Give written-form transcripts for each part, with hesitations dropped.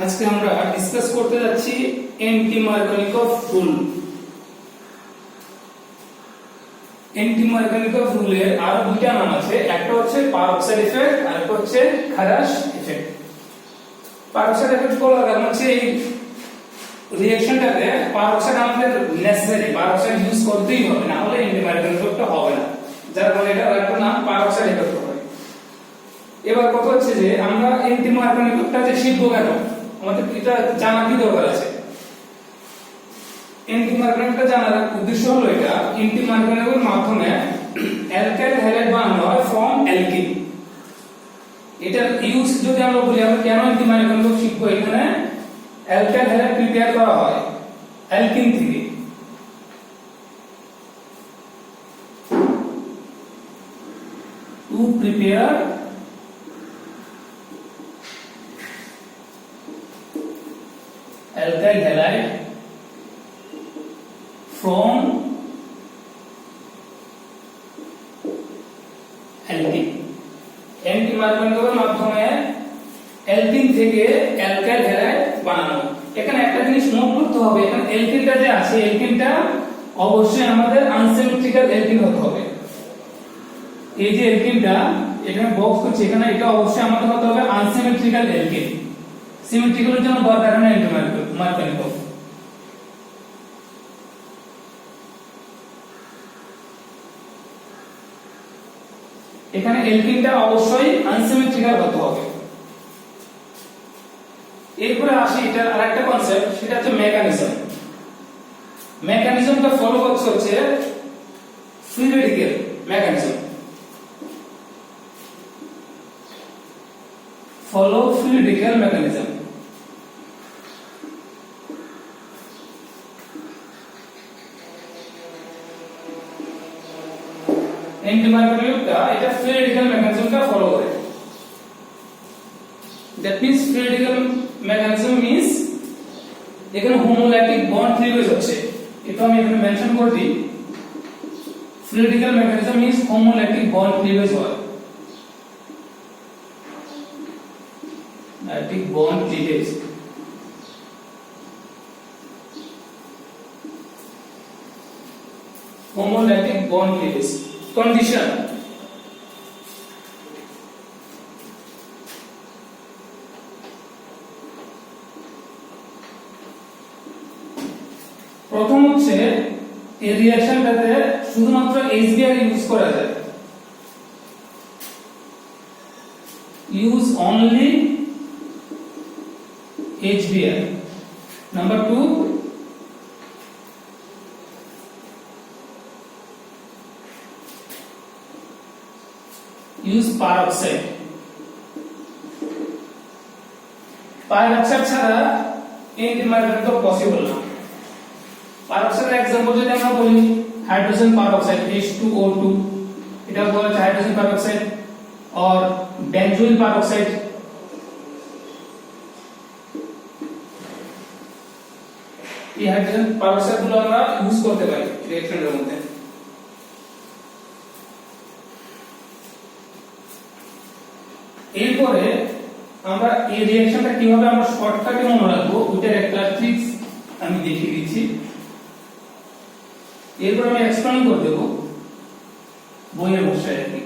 আজকে আমরা ডিসকাস করতে যাচ্ছি এন্টি মার্কোনিকভ রুল। এন্টি মার্কোনিকভ রুলের আরো দুইটা নাম আছে, একটা হচ্ছে পারক্সাইড এফেক্ট আর একটা হচ্ছে খারাশ এফেক্ট। পারক্সাইড এফেক্ট বলার কারণ হচ্ছে এই রিঅ্যাকশনটাতে পারক্সাইড আমাদের নেসেসারি, পারক্সাইড ইউজ করতেই হবে, না হলে এন্টি মার্কোনিকভটা হবে না, যার কারণে এটা আরেকটা নাম পারক্সাইড এফেক্ট হবে। এবার কথা হচ্ছে যে আমরা এন্টি মার্কোনিকভটা যে শিখবো কেন, আমাদের এটা জানা কি দরকার আছে। এন্টি মার্কোনিকভটা জানার উদ্দেশ্য হলো এটা, এন্টি মার্কোনিকভের মাধ্যমে অ্যালকাইল হ্যালাইড বানানো হয় ফ্রম অ্যালকিন। এটার ইউজ যদি আমরা বলি, আমরা কেন এন্টি মার্কোনিকভ শিখবো, এখানে অ্যালকাইল হ্যালাইড প্রিপেয়ার করা হয় অ্যালকিন থেকে। To prepare alkyl halide from alkene। Anti মার্কোনিকভের মাধ্যমে অ্যালকিন থেকে অ্যালকাইল হ্যালাইড বানানো। এখানে একটা জিনিস নোট করতে হবে, এখানে অ্যালকিনটা যে আছে, অ্যালকিনটা অবশ্যই আমাদের আনসিমেট্রিক্যাল অ্যালকিন হতে হবে। এই যে অ্যালকিনটা এখানে বক্স করছে, এখানে এটা অবশ্যই আমাদের হতে হবে আনসিমেট্রিক্যাল অ্যালকিন। সিমেট্রিক্যালের জন্য দরকার হয় এন্টি মার্কোনিকভ। এখানে অ্যালকিনটা অবশ্যই আনসিমেট্রিক্যাল হতে হবে। এরপরে আসি এটা আরেকটা কনসেপ্ট, সেটা হচ্ছে মেকানিজম। মেকানিজমটা ফলো করছে হচ্ছে free radical mechanism. Follow free radical mechanism. Anti মার্কোনিকভটা এটা ফ্রি রেডিক্যাল মেকানিজমটা ফলো করে। That means free radical mechanism means এখানে হোমোল্যাটিক বন্ড ক্লিভেজ হচ্ছে, এটা আমি এখানে মেনশন করে দিই। Free radical mechanism means homolytic bond cleavage হয়, lytic bond cleavage. Homolytic bond cleavage condition। প্রথম হচ্ছে এই রিঅ্যাকশনটাতে শুধুমাত্র HBr ইউজ করা যায়, use only HBr। Number 2, use peroxide। peroxide ছাড়া এন্টি মার্কোনিকভ পসিবল না। peroxide एग्जांपल যদি আমরা বলি, হাইড্রোজেন peroxide H2O2, এটা বলা হয় হাইড্রোজেন peroxide, और बेंजोइल peroxide। এই হাইড্রোজেন peroxide গুলো আমরা ইউজ করতে পারি রিঅ্যাকশনের মধ্যে। এরপরে আমরা এই রিঅ্যাকশনটা কিভাবে আমরা শর্টকাটে মনে রাখবো, ওইটার একটা ট্রিক্স আমি দেখিয়ে দিচ্ছি। এরপর আমি এক্সপ্লেইন করে দেব বইয়ের ভাষায়। আর কি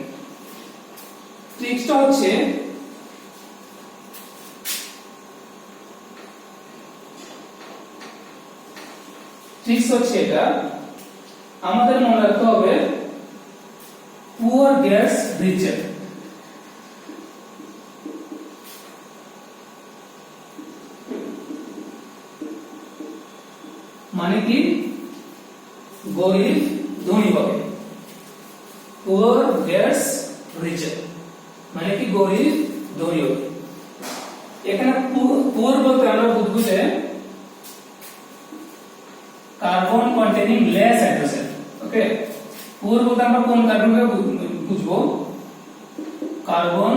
ট্রিক্সটা হচ্ছে, এটা আমাদের মনে রাখতে হবে পুয়ার গ্যাস রিচের। মানে কি গরিব ধনী হবে, পুয়ার গ্যাস রিচার মানে কি গরিব ধনী হবে। এখানে পুয়ার বলতে আমরা বুঝবো যে কার্বন কন্টেনিং লেস হাইড্রোজেন। ওকে, পুয়ার বলতে আমরা কোন কার্বনকে বুঝবো, carbon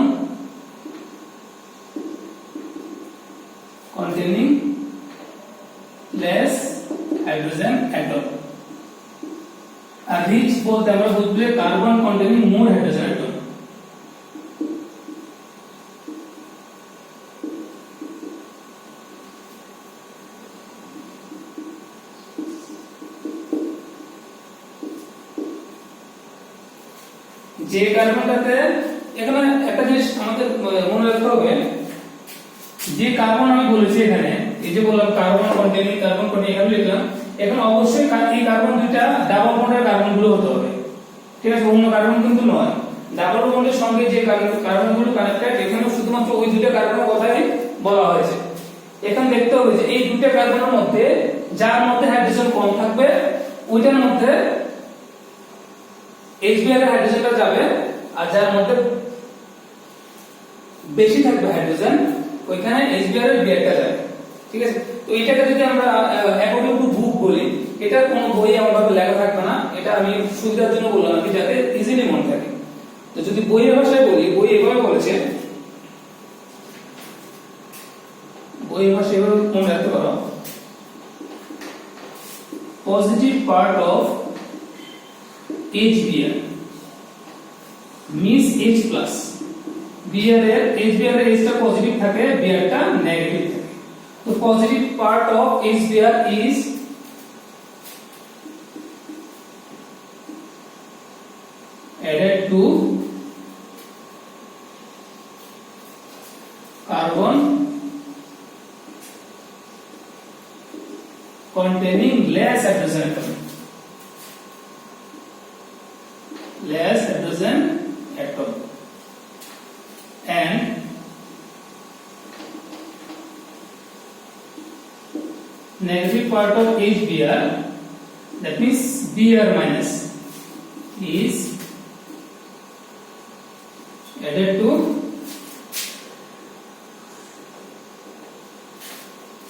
containing less hydrogen atom। আর রিচ বলতে আমরা বুঝবো carbon containing more hydrogen atom। যে কার্বনটাতে এখানে একটা জিনিস আমাদের মনে রাখতে হবে, যে কার্বন আমি বলেছি এখানে, এই যে বললাম কার্বন কন্টেনিং এখানে লিখলাম, এখন অবশ্যই এই কার্বন দুইটা ডাবল বন্ডের কার্বন গুলো হতে হবে, ঠিক আছে, অন্য কার্বন কিন্তু নয়। ডাবল বন্ডের সঙ্গে যে কার্বনগুলো কানেক্টেড, এখানে শুধুমাত্র ওই দুটো কার্বনের কথাই বলা হয়েছে। এখানে দেখতে হবে যে এই দুটো কার্বনের মধ্যে যার মধ্যে হাইড্রোজেন কম থাকবে ওইটার মধ্যে HBr এর হাইড্রোজেনটা যাবে, আর যার মধ্যে বেশি থাকবে হাইড্রোজেন ওইখানে HBr এর বিয়ারটা যাবে, ঠিক আছে। তো এটাকে যদি আমরা অ্যাকর্ডিং টু বুক বলি, এটা কোনো বইয়ে আমাদের লেখা থাকবে না, এটা আমি সুবিধার জন্য বললাম আর কি, যাতে ইজিলি মনে থাকে। তো যদি বইয়ের ভাষায় বলি, বই এভাবে বলেছে, বইয়ের ভাষায় এভাবে মনে রাখতে পারো, positive part of HBr means H plus, Br এর HBr এর H টা পজিটিভ থাকে, Br টা নেগেটিভ থাকে। তো positive part of HBr is added to carbon containing less hydrogen atom, and negative part of HBr, that means Br minus, is added to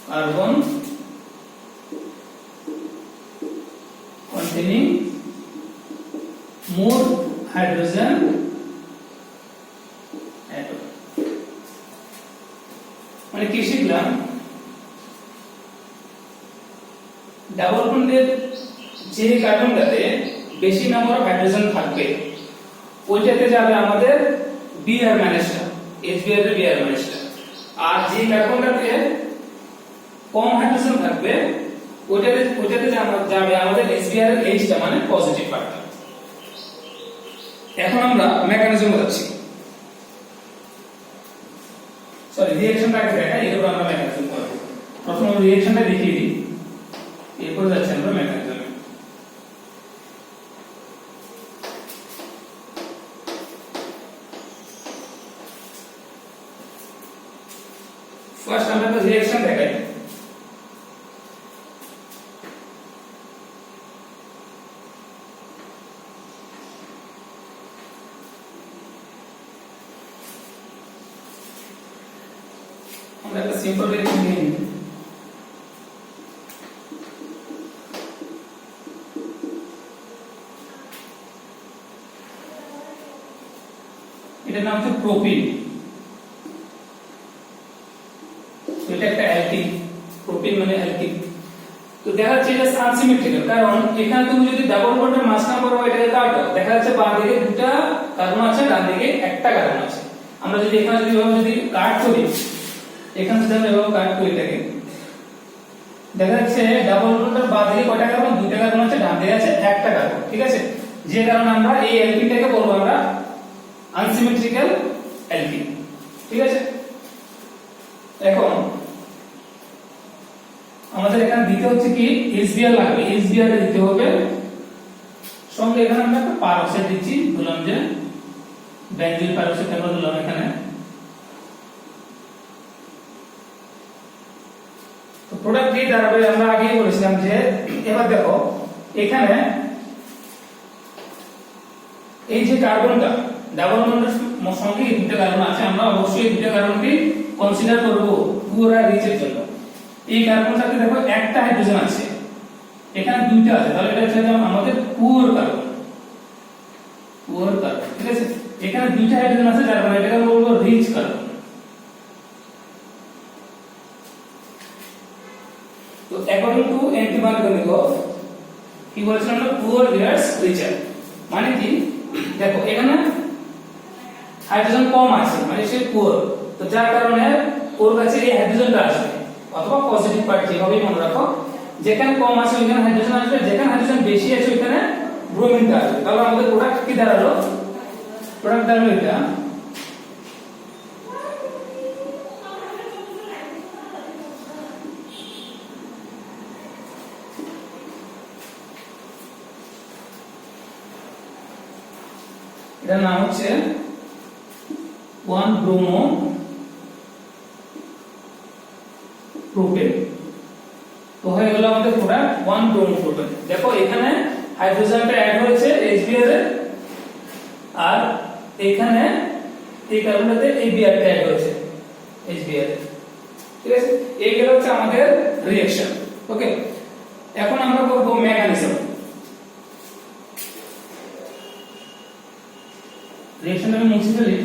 carbon containing more hydrogen atom। মানে কি শিখলাম, double বন্ডের যে কার্বনটাতে বেশি number of hydrogen থাকবে ওইটাতে যাবে আমাদের Br মাইনাসটা, HBr এর Br মাইনাসটা, আর যে কার্বনটাতে কম হাইড্রোজেন থাকবে ওইটাতে যাবে আমাদের HBr এর H টা, মানে পজিটিভ পার্টটা। এখন আমরা মেকানিজম বোঝাচ্ছি, সরি রিঅ্যাকশনটা আগে দেখাই, এরপর আমরা মেকানিজম করব। প্রথমে রিঅ্যাকশনটা দেখিয়ে দিই, এরপর যাচ্ছি আমরা মেকানিজমে। ফার্স্ট আমরা একটা রিঅ্যাকশন দেখাই। আমরা একটা সিম্পল রিঅ্যাকশন নিয়ে নিই। এটার নাম হচ্ছে প্রোপিন, এটা একটা অ্যালকিন, প্রোপিন মানে অ্যালকিন। তো দেখা যাচ্ছে এটা আনসিমেট্রিক্যাল, কারণ এখানে তুমি যদি ডাবল বন্ডের মাঝখানে করো এটাকে কাটো, দেখা যাচ্ছে বাম দিকে দুটো কার্বন আছে, ডান দিকে একটা কার্বন আছে। আমরা যদি এখানে যদি কাট করি, এখানে যদি আমরা এভাবে কাট করি এটাকে, দেখা যাচ্ছে ডাবল বন্ডের বাম দিকে কয়টা কার্বন, দুটো কার্বন আছে, ডান দিকে আছে একটা কার্বন, ঠিক আছে। যে কারণে আমরা এই অ্যালকিনটাকে বলবো আমরা আনসিমেট্রিক্যাল অ্যালকিন, ঠিক আছে। এখন আমাদের এখানে দিতে হচ্ছে কি HBr লাগবে, HBr এ দিতে হবে, সঙ্গে এখানে আমরা একটা পারঅক্সাইড দিচ্ছি, বললাম যে বেনজিল পারঅক্সাইড আমরা দিলাম এখানে। তো প্রোডাক্ট কি দাঁড়াবে, আমরা আগেই বলেছিলাম যে, এবার দেখো এখানে এই যে কার্বনটা ডাবল বন্ডের সঙ্গে এই দুটো কার্বন আছে, আমরা অবশ্যই এই দুটো কার্বনকে কনসিডার করব পুয়ার আর রিচের জন্য। এই কার্বনটাতে দেখো একটা হাইড্রোজেন আছে, এখানে দুইটা আছে, তাহলে এটা হচ্ছে আমাদের পুয়ার কার্বন, ঠিক আছে। এখানে দুইটা হাইড্রোজেন আছে, যার মানে এটাকে বলবো রিচ কার্বন। তো অ্যাকর্ডিং টু এন্টিমার্গানিকভ কি বলেছিলাম আমরা, পুয়ার বিয়ার্স রিচার, মানে কি দেখো এখানে হাইড্রোজেন কম আছে, মানে সে পুয়ার, তো যার কারণে ওর কাছে এই হাইড্রোজেনটা আসবে, অথবা পজিটিভ পার্ট যেভাবেই মনে রাখো, যেখানে কম আছে ওইখানে হাইড্রোজেন আসবে, যেখানে হাইড্রোজেন বেশি আছে ওইখানে ব্রোমিনটা আসবে। তাহলে আমাদের প্রোডাক্ট কি দাঁড়ালো, প্রোডাক্ট হলো এটা, এটার নাম হচ্ছে 1 ব্রোমো প্রোপেন। তো হয়ে গেল আমাদের প্রোডাক্ট 1 ব্রোমো প্রোপেন। দেখো এখানে হাইড্রোজেনটা অ্যাড হয়েছে HBr এর, আর এখানে এই কার্বনটাতে ABr টা অ্যাড হয়েছে HBr। ঠিক আছে, এই গেল হচ্ছে আমাদের রিঅ্যাকশন। ওকে, এখন আমরা করব মেকানিজম। রিঅ্যাকশনটা আমি মুছে ফেলি।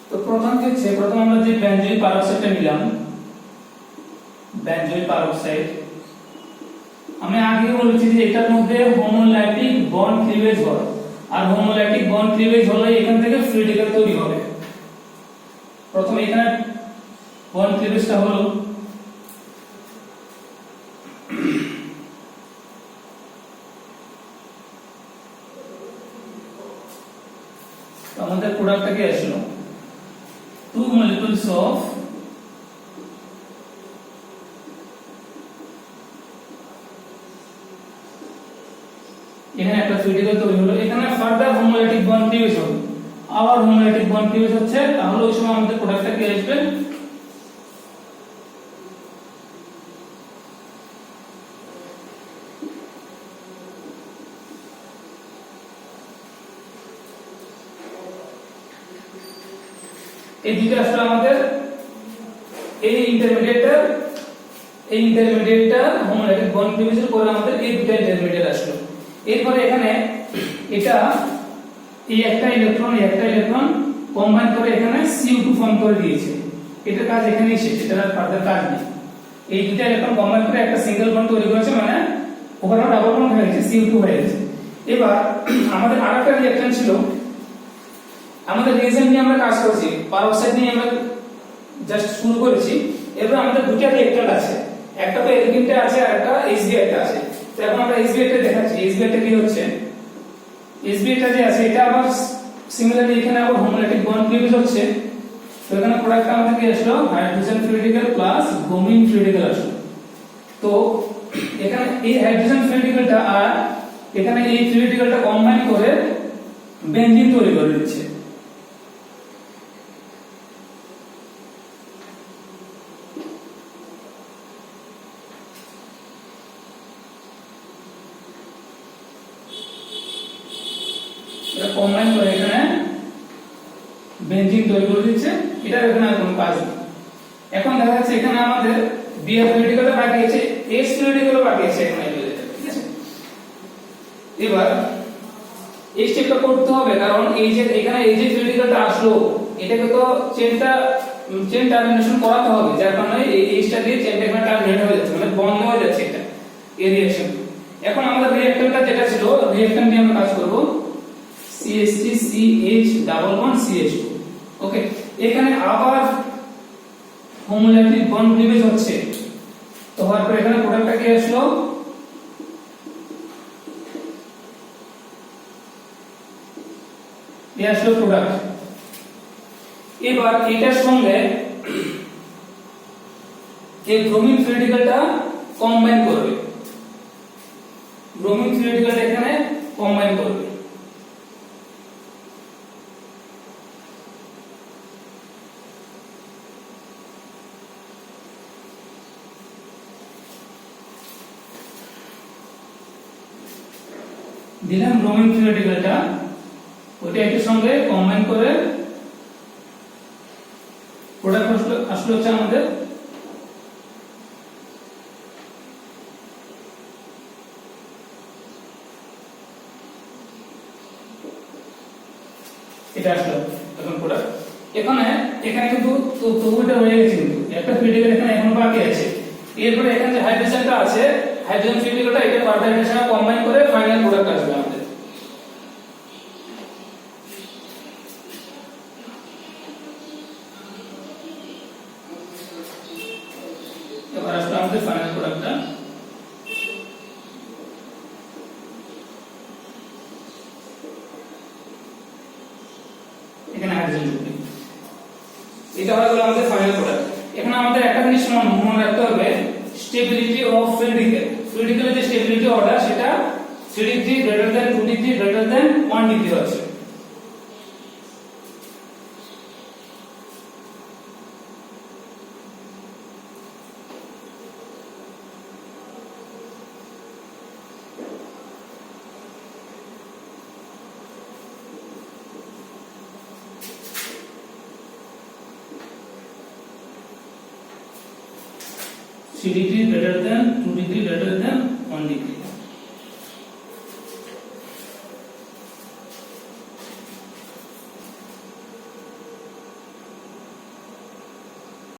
তো প্রথম কি হচ্ছে, প্রথম আমরা যে বেনজোইল পারঅক্সাইডটা নিলাম, বেনজোইল পারঅক্সাইড, আমি আগে বলেছি যে এটার মধ্যে হোমোল্যাটিক বন্ড ক্লিভেজ হয়, আর হোমোল্যাটিক বন্ড ক্লিভেজ হলে এখান থেকে ফ্রি রেডিক্যাল তৈরি হবে। প্রথম এখানে বন্ড ক্লিভেজটা হলো আমাদের প্রোডাক্টটা কি আসলো, 2 molecules of এখানে একটা ফিজিক্যাল তৈরি হলো, এখানে ফার্দার হোমোলাইটিক বন্ড ক্লিভেজ হবে, আবার হোমোলাইটিক বন্ড ক্লিভেজ হচ্ছে, তাহলে ওই সময় আমাদের প্রোডাক্টটা কি আসবে, এই দুটো আসলে আমাদের এই ইন্টারমিডিয়েটটা হোমোলাইটিক বন্ড ক্লিভেজের পরে আমাদের এই দুটো ইন্টারমিডিয়েট আসলো। এরপরে এখানে এটা এই একটা ইলেকট্রন কম্বাইন করে এখানে CO2 ফর্ম করে দিয়েছে, এটার কাজ এখানেই শেষ, এটার আর ফার্দার কাজ নেই। এই দুটো ইলেকট্রন কম্বাইন করে একটা সিঙ্গেল বন্ড তৈরি করেছে, মানে ওভারঅল ডাবল বন্ড হয়ে গেছে, CO2 হয়ে গেছে। এবার আমাদের আরেকটা রিঅ্যাকশন ছিল, আমাদের রিয়েজেন্ট নিয়ে আমরা কাজ করছি, পারঅক্সাইড নিয়ে আমরা জাস্ট শুরু করেছি। এবার আমাদের দুটো রিঅ্যাক্ট্যান্ট আছে, একটা তো এলকিনটা আছে আর একটা HBr টা আছে। তো এখন আমরা HBr টা দেখাচ্ছি, HBr টা কি হচ্ছে, HBr টা যে আছে এটা আবার সিমিলারলি এখানে আবার হোমোলাইটিক বন্ড ক্লিভেজ হচ্ছে। তো এখানে প্রোডাক্টটা আমাদের কি আসলো, hydrogen free radical plus bromine free radical আসলো। তো এখানে এই হাইড্রোজেন ফ্রি রেডিক্যালটা আর এখানে এই ফ্রি রেডিক্যালটা কম্বাইন করে বেনজিন তৈরি করে দিচ্ছে। কম্বাইন করে এখানে বেনজিন তৈরি করে দিচ্ছে, এটার এখানে আর কোনো কাজ নেই। এখন দেখা যাচ্ছে এখানে আমাদের Br রেডিক্যালটা বাকি আছে, S রেডিক্যালও বাকি আছে এখানে, ঠিক আছে। এবার এই স্টেপটা করতে হবে, কারণ এই যে এখানে এই যে রেডিক্যালটা আসলো এটাকে তো চেন টার্মিনেশন করাতে হবে, যার কারণে এই এইচটা দিয়ে চেনটা এখানে টার্মিনেট হয়ে যাচ্ছে, মানে বন্ধ হয়ে যাচ্ছে এটা এই রিঅ্যাকশন। এখন আমাদের রিঅ্যাক্ট্যান্টটা যেটা ছিল, রিঅ্যাক্ট্যান্ট নিয়ে আমরা কাজ করব, CH3CH11CH2। ওকে, এখানে আবার হোমোলাইটিক বন্ড ক্লিভেজ হচ্ছে, তো হওয়ার পর এখানে প্রোডাক্টটা কি আসলো, এই আসলো প্রোডাক্ট। এবার এটার সঙ্গে এই ব্রোমিন ফ্রি রেডিক্যালটা কম্বাইন করবে, ব্রোমিন ফ্রি রেডিক্যালটা এখানে কম্বাইন করবে। দিলাম ব্রোমিন ফ্রি রেডিক্যালটা, ওটা এর সঙ্গে কম্বাইন করে প্রোডাক্ট আসলে হচ্ছে আমাদের এটা আসলো এখন প্রোডাক্ট। এখানে কিন্তু তবুটা হয়ে গেছে, কিন্তু একটা ফ্রি রেডিক্যাল এখানে এখনো বাকি আছে। এরপরে এখানে যে হাইড্রোজেনটা আছে, হাইড্রোজেন ফ্রি রেডিকেলটা এটা ফার্দার এর সঙ্গে কম্বাইন করে ফাইনাল প্রোডাক্ট আসবে আমাদের। এবার আসলে আমাদের ফাইনাল প্রোডাক্টটা এখানে হাইড্রোজেন যুক্ত। এটা হয়ে গেল আমাদের ফাইনাল প্রোডাক্ট। এখানে আমাদের একটা জিনিস মনে রাখতে হবে, stability of free radical. Free রেডিকেলের যে স্টেবিলিটি অর্ডার সেটা 3 degree greater than 2 degree greater than 1 degree আছে। C degree greater than 2 degree greater than 1 degree।